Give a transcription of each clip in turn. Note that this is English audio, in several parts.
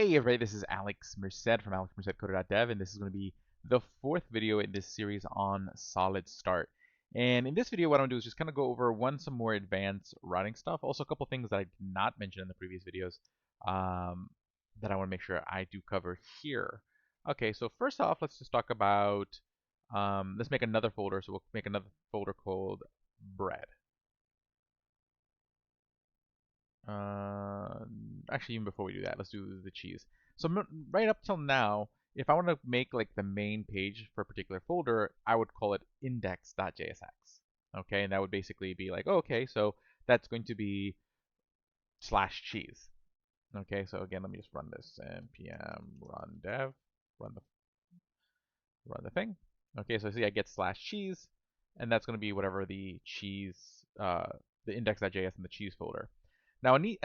Hey everybody, this is Alex Merced from AlexMercedCoder.dev, and this is going to be the fourth video in this series on Solid Start. And in this video, what I'm going to do is just kind of go over some more advanced routing stuff, also a couple things that I did not mention in the previous videos that I want to make sure I do cover here. Okay, so first off, let's just talk about, let's make another folder. So we'll make another folder called bread. Actually, even before we do that, let's do the cheese. So right up till now, if I want to make like the main page for a particular folder, I would call it index.jsx. Okay, and that would basically be like, oh, okay, so that's going to be /cheese. Okay, so again, let me just run this npm run dev, run the thing. Okay, so see, I get /cheese, and that's going to be whatever the cheese, the index.js in the cheese folder. Now, a neat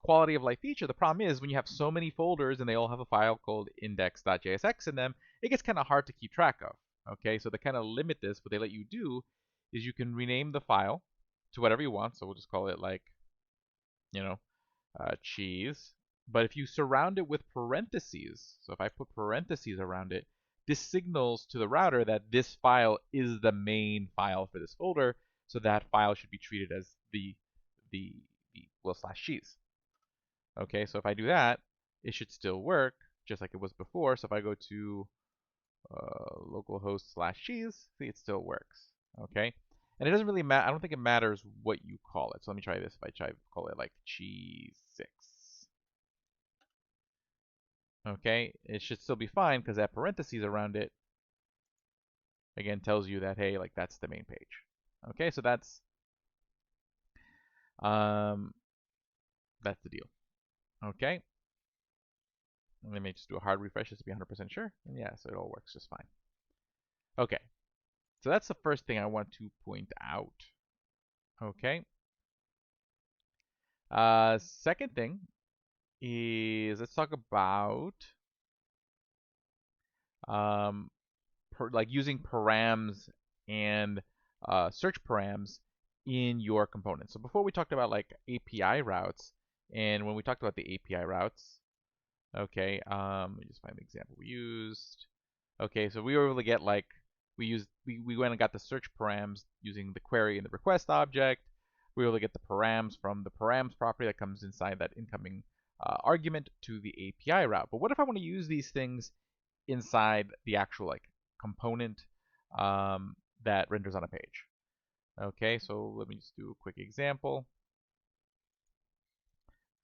quality of life feature, the problem is when you have so many folders and they all have a file called index.jsx in them, it gets kind of hard to keep track of. Okay, so to kind of limit this, what they let you do is you can rename the file to whatever you want. So we'll just call it like, cheese. But if you surround it with parentheses, so if I put parentheses around it, this signals to the router that this file is the main file for this folder, so that file should be treated as the /cheese. Okay, so if I do that, it should still work just like it was before. So if I go to localhost /cheese, see, it still works. Okay, and it doesn't really matter. I don't think it matters what you call it. So let me try this. If I try to call it like cheese 6. Okay, it should still be fine because that parentheses around it again tells you that, hey, like that's the main page. Okay, so that's the deal. Okay, let me just do a hard refresh just to be 100% sure, and yeah, so it all works just fine. Okay, so that's the first thing I want to point out. Okay, second thing is let's talk about like using params and search params in your component. So before we talked about like API routes, and when we talked about the API routes, okay, let me just find the example we used. Okay, so we were able to get like we went and got the search params using the query and the request object. We were able to get the params from the params property that comes inside that incoming argument to the API route. But what if I want to use these things inside the actual like component that renders on a page? Okay, so let me just do a quick example.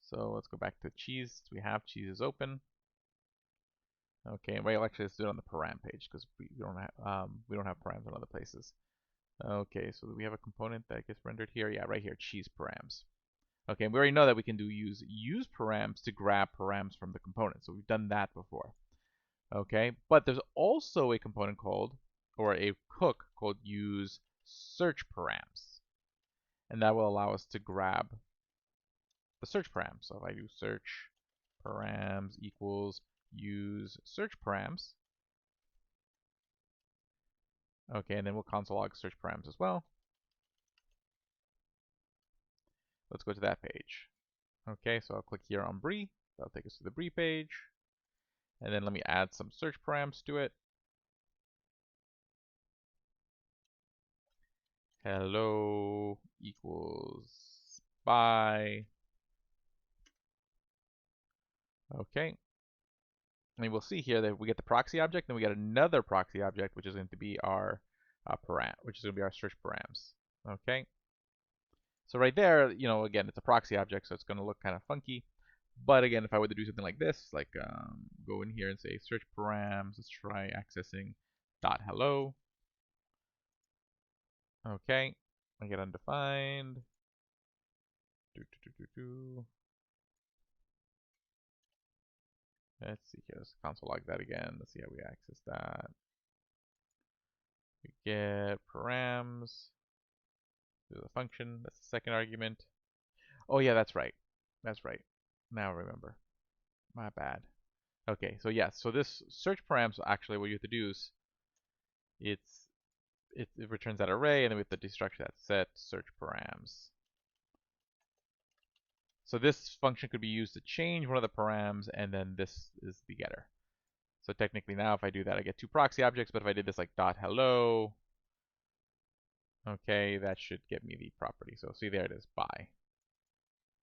So let's go back to cheese. We have cheese is open. Okay, well actually let's do it on the param page because we don't have params in other places. Okay, so we have a component that gets rendered here. Yeah, right here, cheese params. Okay, and we already know that we can do use params to grab params from the component. So we've done that before. Okay, but there's also a component called, or a hook called useSearchParams, and that will allow us to grab the search params. So if I do search params equals useSearchParams, okay, and then we'll console log search params as well. Let's go to that page. Okay, so I'll click here on Brie. That'll take us to the Brie page. And then let me add some search params to it. Hello equals by. Okay. And we'll see here that we get the proxy object, then we get another proxy object, which is going to be our which is going to be our search params. Okay. So right there, again, it's a proxy object, so it's going to look kind of funky. But again, if I were to do something like this, like go in here and say search params, let's try accessing .hello. Okay, I get undefined. Let's see here, let's console log that again. Let's see how we access that. We get params. Do the function. That's the second argument. Oh yeah, that's right. That's right. Now remember. My bad. Okay, so yeah, so this search params actually what you have to do is it returns that array, and then we have to destructure that set search params. So this function could be used to change one of the params, and then this is the getter. So technically now if I do that, I get two proxy objects, but if I did this like dot hello, okay, that should get me the property. So see, there it is, by.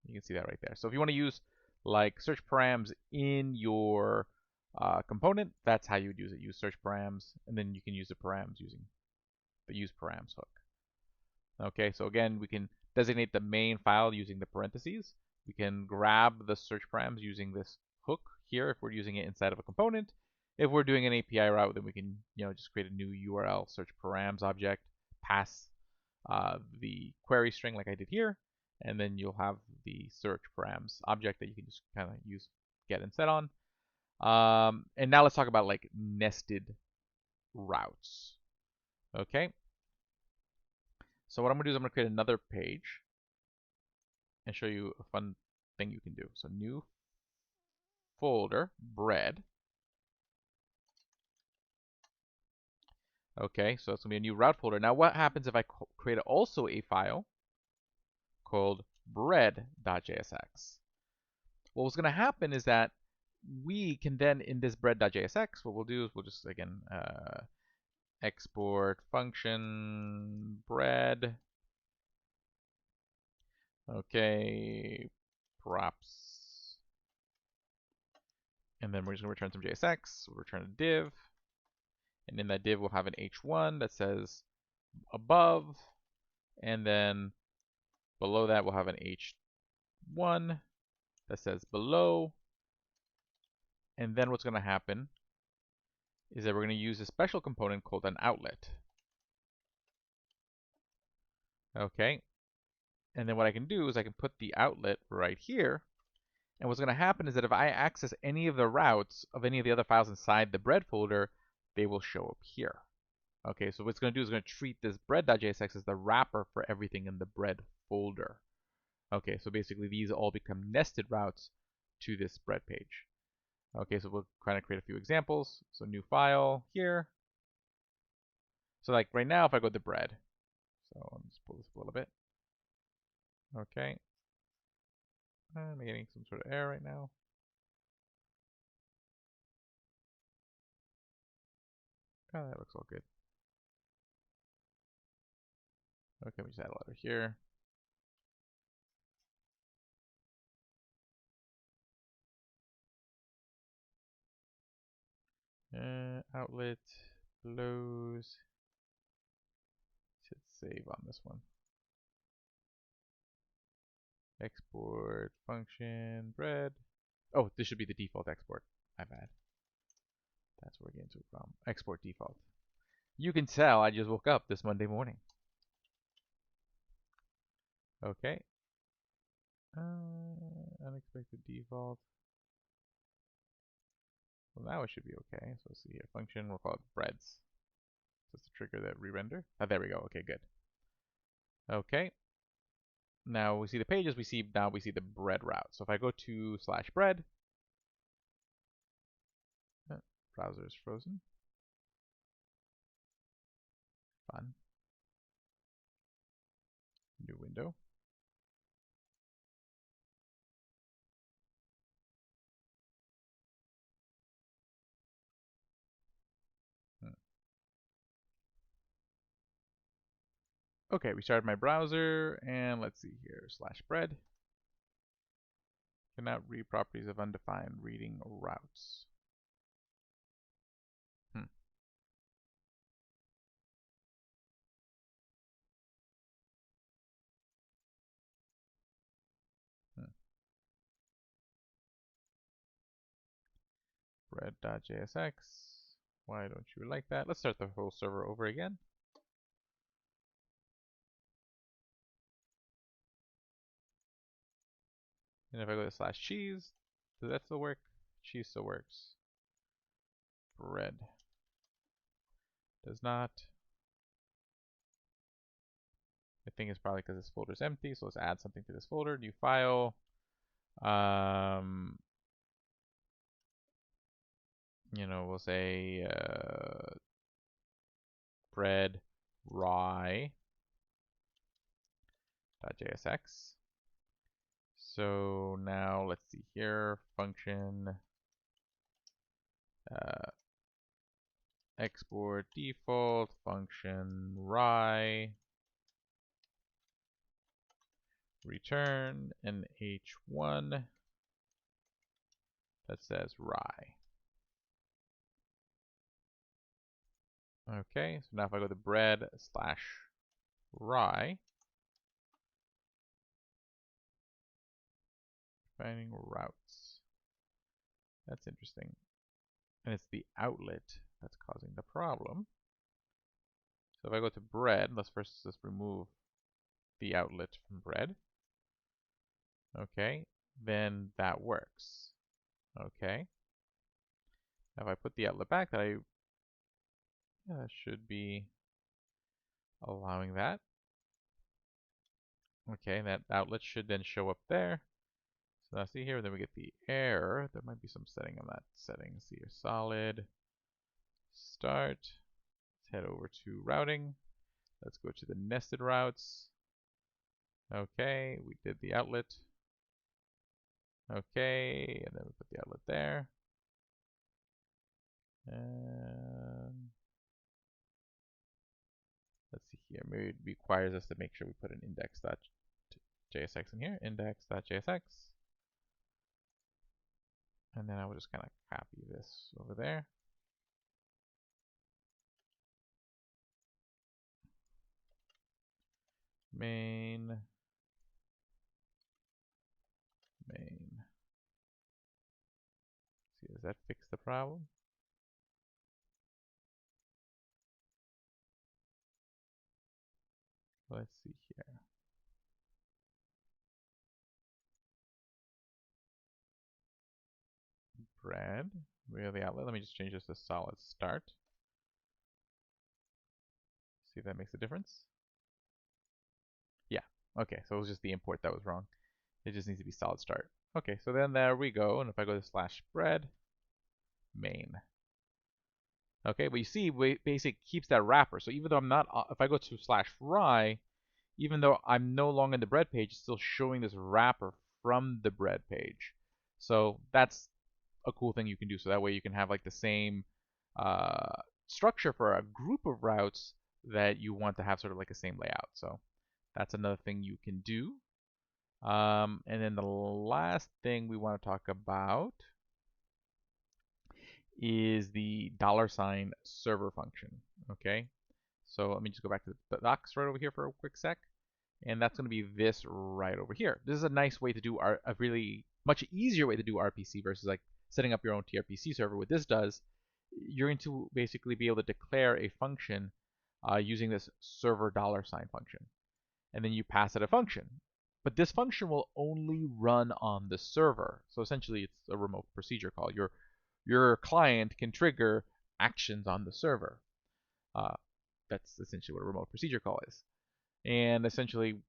You can see that right there. So if you want to use like search params in your component, that's how you would use it. Use search params, and then you can use the params using the use params hook. Okay, so again, we can designate the main file using the parentheses. We can grab the search params using this hook here if we're using it inside of a component. If we're doing an API route, then we can just create a new URL search params object, pass the query string like I did here, and then you'll have the search params object that you can just kind of use get and set on. And now let's talk about like nested routes. Okay. So what I'm gonna do is I'm gonna create another page and show you a fun thing you can do. So new folder, bread. Okay, so it's gonna be a new route folder. Now what happens if I create also a file called bread.jsx? Well, what's gonna happen is that we can then, in this bread.jsx, what we'll do is we'll just, again, export function bread. Okay, props. And then we're just going to return some JSX. We'll return a div. And in that div, we'll have an h1 that says above. And then below that, we'll have an h1 that says below. And then what's going to happen is that we're going to use a special component called an outlet. Okay. And then what I can do is I can put the outlet right here. And what's going to happen is that if I access any of the routes of any of the other files inside the bread folder, they will show up here. Okay, so what it's going to do is going to treat this bread.jsx as the wrapper for everything in the bread folder. Okay, so basically these all become nested routes to this bread page. Okay, so we'll kind of create a few examples. So new file here. So like right now, if I go to bread, so let's pull this up a little bit. Okay, I'm getting some sort of error right now. Oh, that looks all good. Okay, we just add a letter here. Outlet close. Should save on this one. Export function bread. Oh, this should be the default export. My bad. That's where we're getting to it from. Export default. You can tell I just woke up this Monday morning. Okay. Unexpected default. Well, now it should be okay. So let's see here. Function, we'll call it breads. Just to trigger that re-render. Oh, there we go. Okay, good. Okay. Now we see the pages. We see the bread route. So if I go to /bread, browser is frozen. Fun. New window. Okay, we started my browser, and let's see here, /bread. Cannot read properties of undefined reading routes. Bread.jsx. Why don't you like that? Let's start the whole server over again. And if I go to /cheese, does that still work? Cheese still works. Bread does not. I think it's probably because this folder is empty, so let's add something to this folder. New file. We'll say bread rye.jsx. So now let's see here, function export default function rye return an h1 that says rye. Okay, so now if I go to bread slash rye, finding routes. That's interesting. And it's the outlet that's causing the problem. So if I go to bread, let's first just remove the outlet from bread. Okay, then that works. Okay. Now if I put the outlet back, that should be allowing that. Okay, that outlet should then show up there. So now see here, then we get the error. There might be some setting on that setting. See here, solid, start. Let's head over to routing. Let's go to the nested routes. Okay, we did the outlet. Okay, and then we put the outlet there. And let's see here. Maybe it requires us to make sure we put an index.jsx in here. Index.jsx. And then I will just kind of copy this over there. Main. See, does that fix the problem? Let's see here. Bread. Where the outlet? Let me just change this to solid start. See if that makes a difference. Yeah. Okay, so it was just the import that was wrong. It just needs to be solid start. Okay, so then there we go. And if I go to slash bread, main. Okay, but you see, basic keeps that wrapper. So even though I'm not, if I go to slash rye, even though I'm no longer in the bread page, it's still showing this wrapper from the bread page. So that's a cool thing you can do. So that way you can have like the same structure for a group of routes that you want to have sort of like the same layout. So that's another thing you can do. And then the last thing we want to talk about is the $ server function. Okay, so let me just go back to the docs right over here for a quick sec. And that's going to be this right over here. This is a nice way to do a really much easier way to do RPC versus like setting up your own TRPC server. What this does, you're going to basically be able to declare a function using this server $ function. And then you pass it a function. But this function will only run on the server. So essentially it's a remote procedure call. Your client can trigger actions on the server. That's essentially what a remote procedure call is. And essentially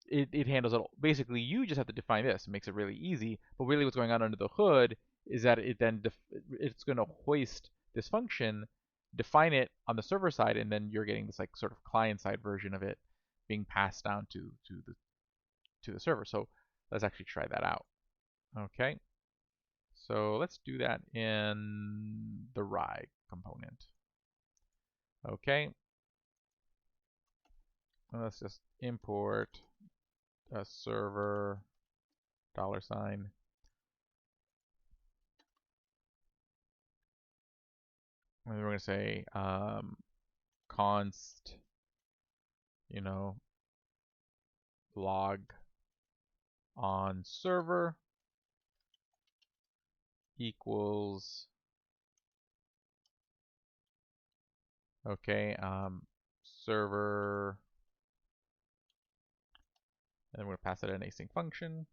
it handles it all. Basically, you just have to define this. It makes it really easy. But really what's going on under the hood is that it's going to hoist this function, define it on the server side, and then you're getting this like sort of client side version of it being passed down to the server. So let's actually try that out. Okay. So let's do that in the rye component. Okay. Let's just import a server $. And then we're going to say const, log on server equals, okay, server, and we're going to pass it an async function.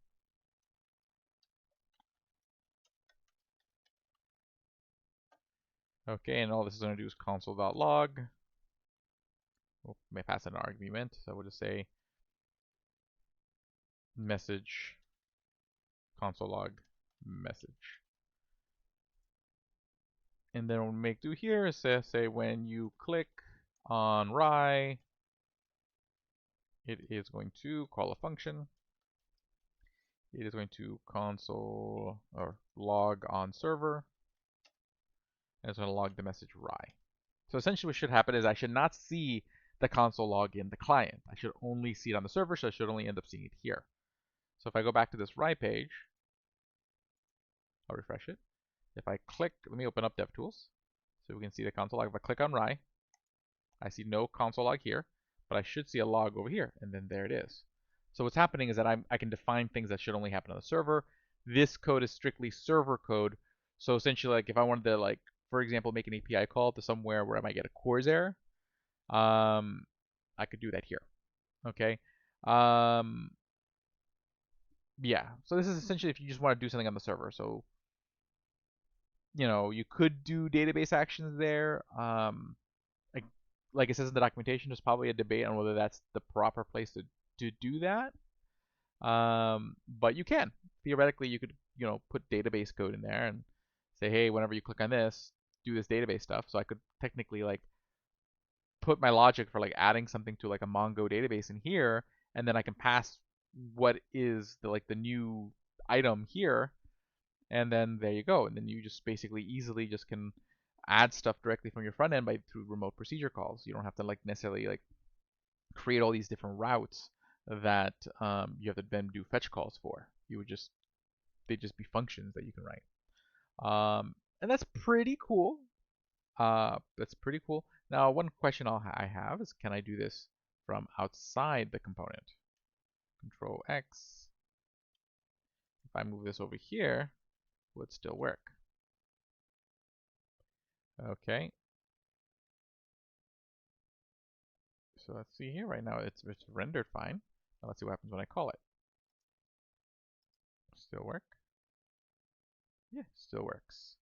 Okay, and all this is going to do is console.log. We may pass an argument, so we'll just say message console log message. And then what we make do here is say when you click on rye, it is going to call a function. it is going to console or log on server, and it's going to log the message Rye. So essentially what should happen is I should not see the console log in the client. I should only see it on the server, so I should only end up seeing it here. So if I go back to this Rye page, I'll refresh it. If I click, let me open up DevTools so we can see the console log. If I click on Rye, I see no console log here, but I should see a log over here, and then there it is. So what's happening is that I can define things that should only happen on the server. This code is strictly server code. So essentially, like if I wanted to, like, for example, make an API call to somewhere where I might get a CORS error, I could do that here. Okay. Yeah. So this is essentially if you just want to do something on the server. So you could do database actions there. Like it says in the documentation, there's probably a debate on whether that's the proper place to do that. But you can. Theoretically, you could, put database code in there and say, hey, whenever you click on this, do this database stuff. So I could technically like put my logic for like adding something to like a Mongo database in here, and then I can pass what is the new item here, and then there you go. And then you just basically easily just can add stuff directly from your front end through remote procedure calls. You don't have to like necessarily like create all these different routes that you have to then do fetch calls for. They'd just be functions that you can write. And that's pretty cool. That's pretty cool. Now, one question I have is, can I do this from outside the component? Control X. If I move this over here, will it still work? Okay. So let's see here. Right now, it's rendered fine. Now let's see what happens when I call it. Still work? Yeah, still works.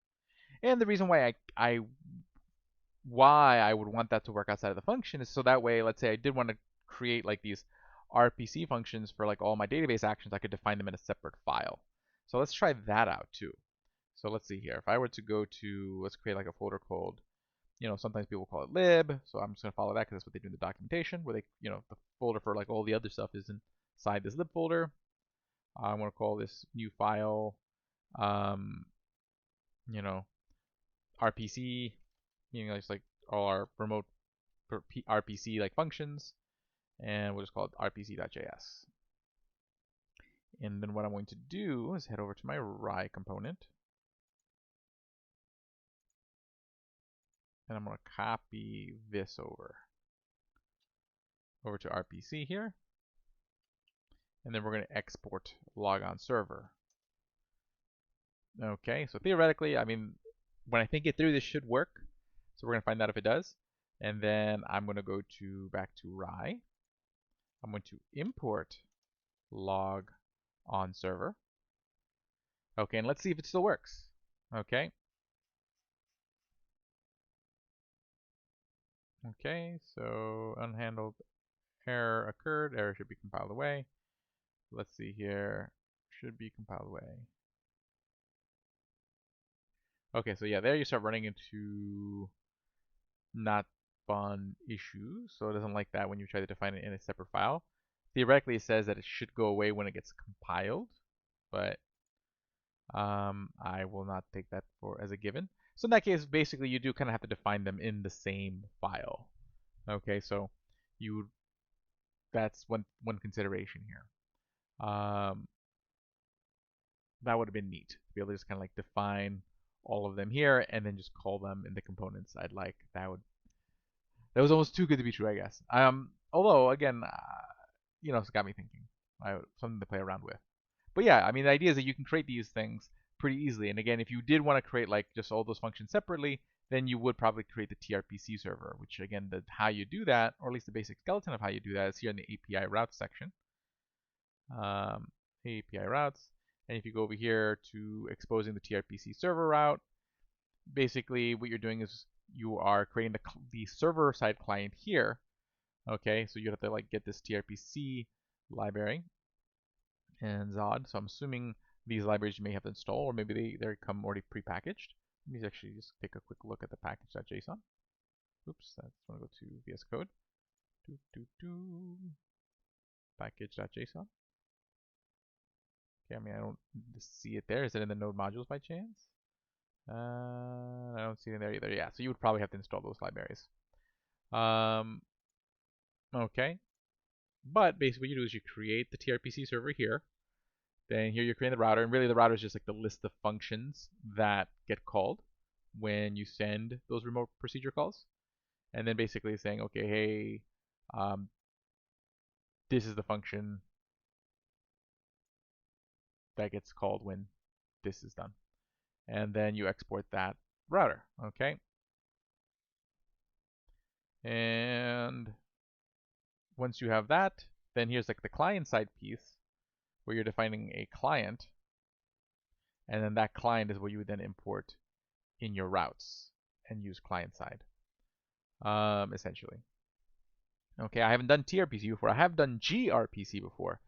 And the reason why I would want that to work outside of the function is so that way, let's say I did want to create like these RPC functions for like all my database actions, I could define them in a separate file. So let's try that out too. So let's see here. If I were to go to, let's create like a folder called, sometimes people call it lib. So I'm just going to follow that because that's what they do in the documentation, where they, the folder for like all the other stuff is inside this lib folder. I'm going to call this new file, you know, RPC, meaning just like all our remote RPC like functions, and we'll just call it rpc.js. And then what I'm going to do is head over to my Rye component, and I'm going to copy this over to RPC here, and then we're going to export logon server. Okay, so theoretically, I mean, when I think it through, this should work. So we're going to find out if it does. And then I'm going to go back to Rye. I'm going to import log on server. Okay, and let's see if it still works. Okay. Okay, so unhandled error occurred. Error should be compiled away. Let's see here. Should be compiled away. Okay, so yeah, there you start running into not fun issues. So it doesn't like that when you try to define it in a separate file. Theoretically, it says that it should go away when it gets compiled, but I will not take that as a given. So in that case, basically, you do kind of have to define them in the same file. Okay, so that's one consideration here. That would have been neat to be able to just kind of like define all of them here and then just call them in the components I'd like. That was almost too good to be true, I guess. Although again, it's got me thinking. Something to play around with. But yeah, I mean, the idea is that you can create these things pretty easily. And again, if you did want to create like just all those functions separately, then you would probably create the TRPC server, which again, how you do that, or at least the basic skeleton of how you do that, is here in the API routes section. API routes. And if you go over here to exposing the TRPC server route, basically what you're doing is you are creating the server side client here. Okay, so you have to like get this TRPC library and Zod. So I'm assuming these libraries you may have to install, or maybe they come already prepackaged. Let me actually just take a quick look at the package.json. Oops, I just want to go to VS Code. Package.json. Okay, I mean, I don't see it there. Is it in the node modules by chance? I don't see it in there either. Yeah, so you would probably have to install those libraries. Okay, but basically what you do is you create the TRPC server here. Then here you're creating the router, and really the router is just like the list of functions that get called when you send those remote procedure calls. And then basically saying, okay, hey, um, this is the function that gets called when this is done. And then you export that router, okay? And once you have that, then here's like the client side piece where you're defining a client, and then that client is what you would then import in your routes and use client side, essentially. Okay, I haven't done TRPC before. I have done gRPC before.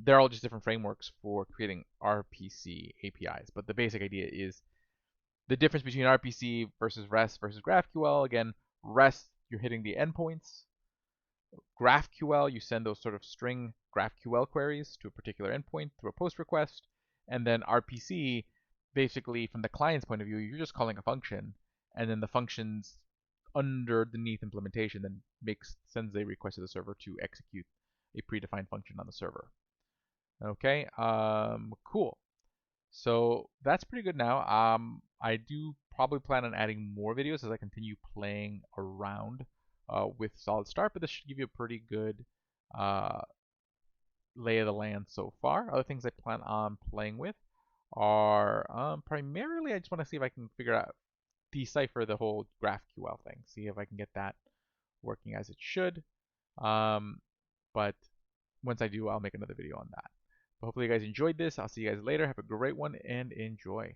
They're all just different frameworks for creating RPC APIs, but the basic idea is the difference between RPC versus REST versus GraphQL. Again, REST, you're hitting the endpoints. GraphQL, you send those sort of string GraphQL queries to a particular endpoint through a post request. And then RPC, basically from the client's point of view, you're just calling a function, and then the function's underneath implementation then sends a request to the server to execute a predefined function on the server. Okay, cool. So that's pretty good now. I do probably plan on adding more videos as I continue playing around with Solid Start, but this should give you a pretty good uh, lay of the land so far. Other things I plan on playing with are primarily I just want to see if I can decipher the whole GraphQL thing, see if I can get that working as it should. But once I do, I'll make another video on that. But hopefully you guys enjoyed this. I'll see you guys later. Have a great one and enjoy.